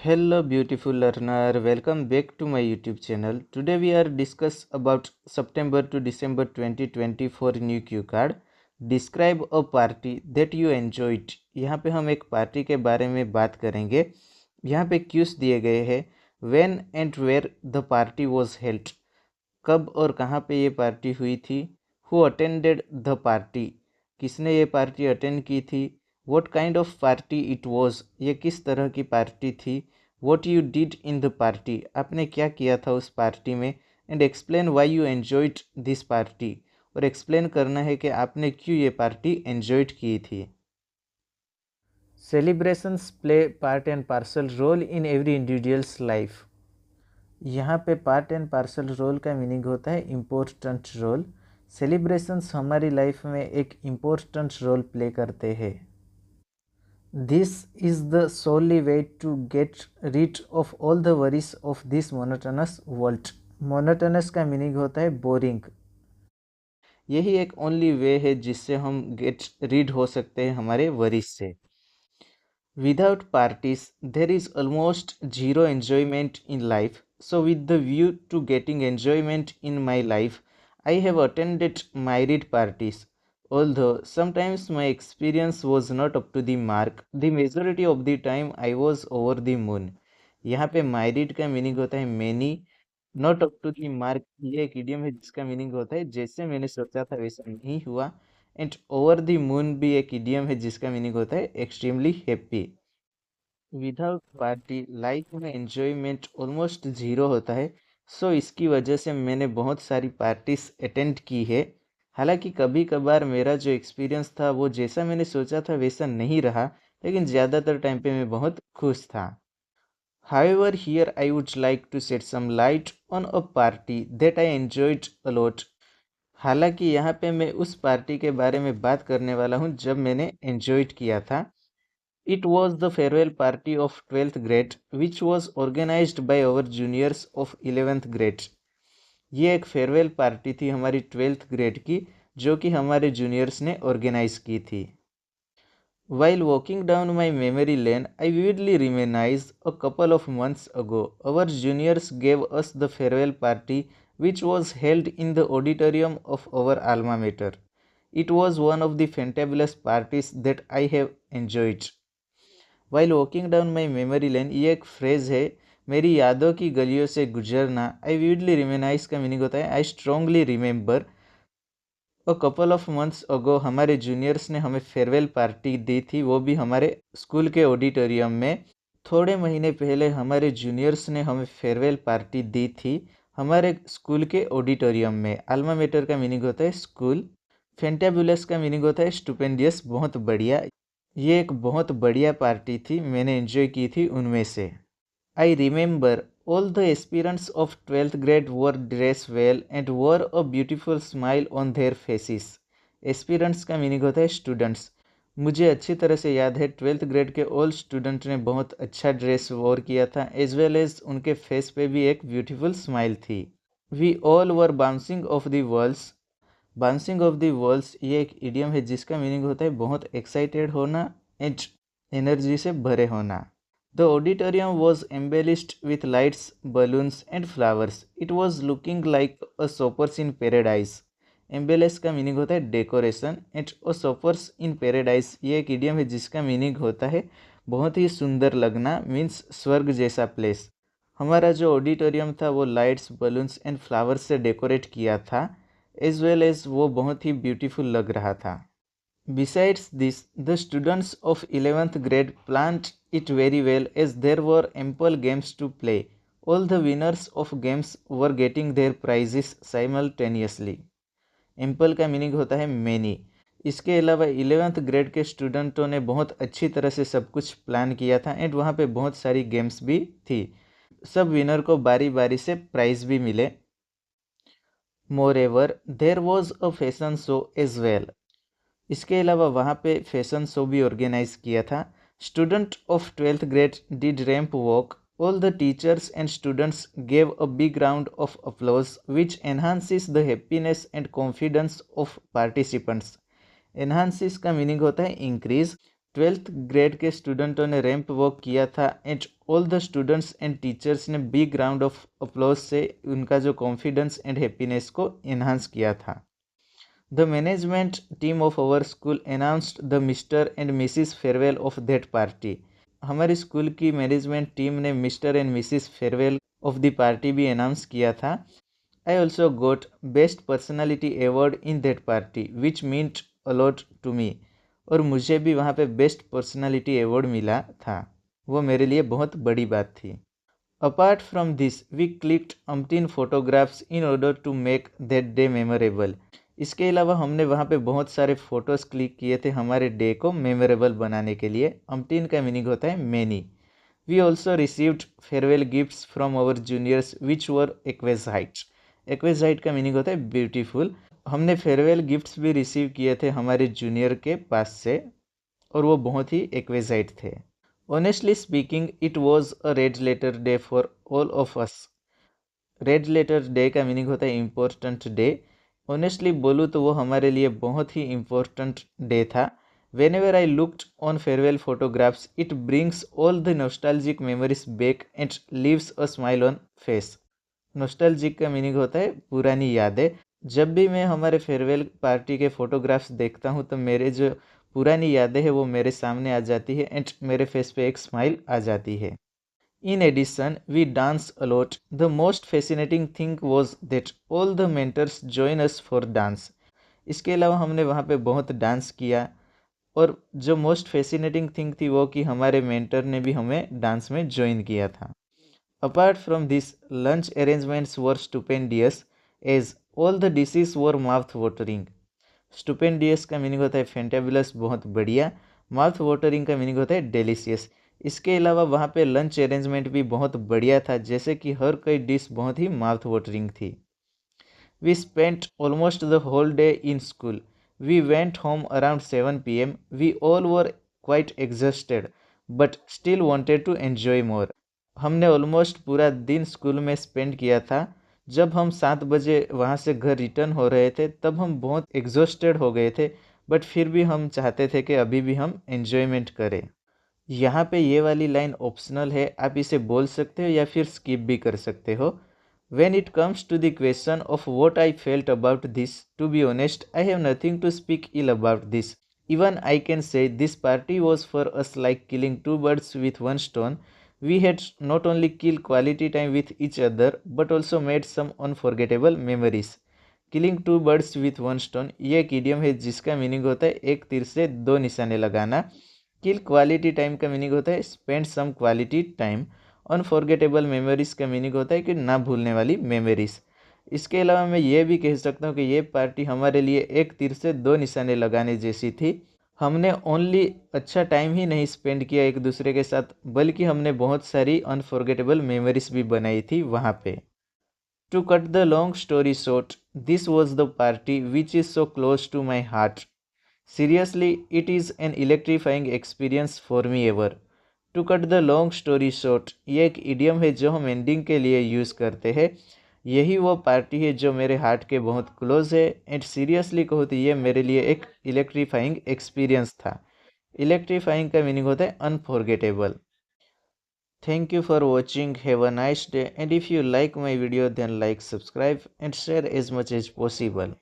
Hello beautiful learner, welcome back to my YouTube channel. Today we are discuss about September to December 2024 new cue card. Describe a party that you enjoyed. यहाँ पे हम एक party के बारे में बात करेंगे. यहाँ पे क्यूज दिए गए हैं. When and where the party was held. कब और कहाँ पे ये पार्टी हुई थी. Who attended the party. किसने ये पार्टी अटेंड की थी. What kind of party it was, ये किस तरह की पार्टी थी. What you did in the party, आपने क्या किया था उस पार्टी में. And explain why you enjoyed this party, और एक्सप्लेन करना है कि आपने क्यों ये पार्टी एन्जॉयड की थी. Celebrations play part and parcel role in every individuals life. यहाँ पे पार्ट एंड पार्सल रोल का मीनिंग होता है इम्पोर्टेंट रोल. सेलिब्रेशंस हमारी लाइफ में एक इम्पोर्टेंट रोल प्ले करते हैं. This is the solely way to get rid of all the worries of this monotonous world. Monotonous का मीनिंग होता है बोरिंग. यही एक ओनली वे है जिससे हम गेट रीड हो सकते हैं हमारे वरीज से. Without parties, there is almost zero enjoyment in life. So with the view to getting enjoyment in my life, I have attended myriad parties. Although sometimes my experience was not up to the mark, the majority of the time I was over the moon. यहाँ पे myriad का meaning होता है many, not up to the mark ये एक idiom है जिसका meaning होता है जैसे मैंने सोचा था वैसा नहीं हुआ. एंड ओवर द मून भी एक इडियम है जिसका मीनिंग होता है extremely happy. Without party life में एन्जॉयमेंट ऑलमोस्ट ज़ीरो होता है. सो इसकी वजह से मैंने बहुत सारी पार्टीज अटेंड की है. हालांकि कभी कभार मेरा जो एक्सपीरियंस था वो जैसा मैंने सोचा था वैसा नहीं रहा, लेकिन ज़्यादातर टाइम पे मैं बहुत खुश था. However, here I would like to shed some light on a party that I enjoyed a lot. हालांकि यहाँ पे मैं उस पार्टी के बारे में बात करने वाला हूँ जब मैंने एन्जॉयड किया था. It was the farewell party of 12th grade which was organized by our juniors of 11th grade. ये एक फेयरवेल पार्टी थी हमारी 12th ग्रेड की जो कि हमारे जूनियर्स ने ऑर्गेनाइज की थी. While walking down my memory lane, I vividly reminisce a couple of months ago, our juniors gave us the farewell party which was held in the auditorium of our alma mater. It was one of the fantabulous parties that I have enjoyed. While walking down my memory lane ये एक phrase है, मेरी यादों की गलियों से गुजरना. आई vividly रिमेनाइज का मीनिंग होता है I strongly remember. A couple of months ago हमारे जूनियर्स ने हमें फेयरवेल पार्टी दी थी, वो भी हमारे स्कूल के ऑडिटोरियम में. थोड़े महीने पहले हमारे जूनियर्स ने हमें फेयरवेल पार्टी दी थी हमारे स्कूल के ऑडिटोरियम में. आल्मा मेटर का मीनिंग होता है स्कूल. फेंटेबुलस का मीनिंग होता है स्टुपेंडियस, बहुत बढ़िया. ये एक बहुत बढ़िया पार्टी थी, मैंने एंजॉय की थी उनमें से. I remember all the aspirants of 12th grade were dress well and were a beautiful smile on their faces. Aspirants का मीनिंग होता है स्टूडेंट्स. मुझे अच्छी तरह से याद है 12th ग्रेड के ऑल स्टूडेंट ने बहुत अच्छा ड्रेस वॉर किया था, एज वेल एज उनके फेस पे भी एक ब्यूटीफुल स्माइल थी. We all were bouncing off the worlds. Bouncing off the worlds ये एक इडियम है जिसका मीनिंग होता है बहुत एक्साइटेड होना एंड एनर्जी से भरे होना. The auditorium was embellished with lights, balloons and flowers. It was looking like a sopers in paradise. Embellish का मीनिंग होता है decoration and a sopers in paradise ये एक इडियम है जिसका मीनिंग होता है बहुत ही सुंदर लगना, मीन्स स्वर्ग जैसा प्लेस. हमारा जो ऑडिटोरियम था वो लाइट्स, बलून्स एंड फ्लावर्स से डेकोरेट किया था, एज वेल एज वो बहुत ही ब्यूटीफुल लग रहा था. Besides this the students of 11th grade planned it very well as there were ample games to play. All the winners of games were getting their prizes simultaneously. Ample का meaning होता है many. इसके अलावा 11th grade के स्टूडेंटों ने बहुत अच्छी तरह से सब कुछ प्लान किया था एंड वहाँ पे बहुत सारी गेम्स भी थी. सब विनर को बारी बारी से प्राइज भी मिले. Moreover there was a fashion show as well. इसके अलावा वहाँ पे फैशन शो भी ऑर्गेनाइज किया था. Student of 12th grade did ramp walk. All the teachers and students gave a big round of applause which enhances the happiness and confidence of participants. Enhances का meaning होता है increase. 12th grade के स्टूडेंटों ने ramp walk किया था and all the students and teachers ने big round of applause से उनका जो कॉन्फिडेंस एंड हैप्पीनेस को इन्हांस किया था। The management team of our school announced the mister and missus farewell of that party. हमारी स्कूल की मैनेजमेंट टीम ने mister and missus farewell of the party भी अनाउंस किया था। I also got best personality award in that party which meant a lot to me. और मुझे भी वहाँ पे बेस्ट पर्सनालिटी अवार्ड मिला था, वो मेरे लिए बहुत बड़ी बात थी। Apart from this we clicked umpteen photographs in order to make that day memorable. इसके अलावा हमने वहाँ पे बहुत सारे फ़ोटोज़ क्लिक किए थे हमारे डे को मेमोरेबल बनाने के लिए। अम्टीन का मीनिंग होता है many. We also received farewell gifts from our juniors which were exquisite. Exquisite का मीनिंग होता है ब्यूटीफुल। हमने फेयरवेल गिफ्ट्स भी रिसीव किए थे हमारे जूनियर के पास से और वो बहुत ही एक्वेजाइट थे। Honestly speaking it was a red letter day for all of us. Red letter day का मीनिंग होता है इम्पोर्टेंट डे। ऑनेस्टली बोलूँ तो वो हमारे लिए बहुत ही इम्पोर्टेंट डे था। Whenever I looked on farewell photographs, it brings all the nostalgic memories back and leaves a smile on face. Nostalgic का मीनिंग होता है पुरानी यादें। जब भी मैं हमारे फेयरवेल पार्टी के फ़ोटोग्राफ्स देखता हूँ तो मेरे जो पुरानी यादें हैं वो मेरे सामने आ जाती है एंड मेरे फेस पे एक स्माइल आ जाती है। In addition we dance a lot. The most fascinating thing was that all the mentors join us for dance. इसके अलावा हमने वहाँ पे बहुत डांस किया और जो मोस्ट फैसिनेटिंग थिंग थी वो कि हमारे मेंटर ने भी हमें डांस में ज्वाइन किया था। Apart from this, lunch arrangements were stupendous as all the dishes were mouth watering. Stupendous का मीनिंग होता है फैंटेबुलस, बहुत बढ़िया। माउथ वाटरिंग का मीनिंग होता है डेलिशियस। इसके अलावा वहाँ पे लंच अरेंजमेंट भी बहुत बढ़िया था, जैसे कि हर कोई डिश बहुत ही माउथ वाटरिंग थी। We spent almost the whole day in school. We went home around 7 p.m. We all were quite exhausted, but still wanted to enjoy more. हमने ऑलमोस्ट पूरा दिन स्कूल में स्पेंड किया था। जब हम 7 बजे वहाँ से घर रिटर्न हो रहे थे तब हम बहुत एग्जॉस्टेड हो गए थे, बट फिर भी हम चाहते थे कि अभी भी हम एन्जॉयमेंट करें। यहाँ पे ये वाली लाइन ऑप्शनल है, आप इसे बोल सकते हो या फिर स्किप भी कर सकते हो। When it comes to the question of what I felt about this, to be honest, I have nothing to speak ill about this. Even I can say this party was for us like killing two birds with one stone. We had not only killed quality time with each other, but also made some unforgettable memories. Killing two birds with one stone ये एक idiom है जिसका meaning होता है एक तीर से दो निशाने लगाना। किल क्वालिटी टाइम का मीनिंग होता है spend some quality time. Unforgettable memories का मीनिंग होता है कि ना भूलने वाली मेमोरीज। इसके अलावा मैं ये भी कह सकता हूँ कि ये पार्टी हमारे लिए एक तीर से दो निशाने लगाने जैसी थी। हमने ओनली अच्छा टाइम ही नहीं स्पेंड किया एक दूसरे के साथ, बल्कि हमने बहुत सारी अनफॉरगेटेबल मेमोरीज भी बनाई थी वहाँ पे। To cut the long story short, this was the party which is so close to my heart. Seriously, it is an electrifying experience for me ever. To cut the long story short, ये एक idiom है जो हम ending के लिए use करते हैं। यही वो पार्टी है जो मेरे हार्ट के बहुत क्लोज है एंड सीरियसली कहो तो ये मेरे लिए एक इलेक्ट्रीफाइंग एक्सपीरियंस था। इलेक्ट्रीफाइंग का मीनिंग होता है unforgettable. Thank you for watching. Have a nice day, and if you like my video then like, subscribe and share as much as possible.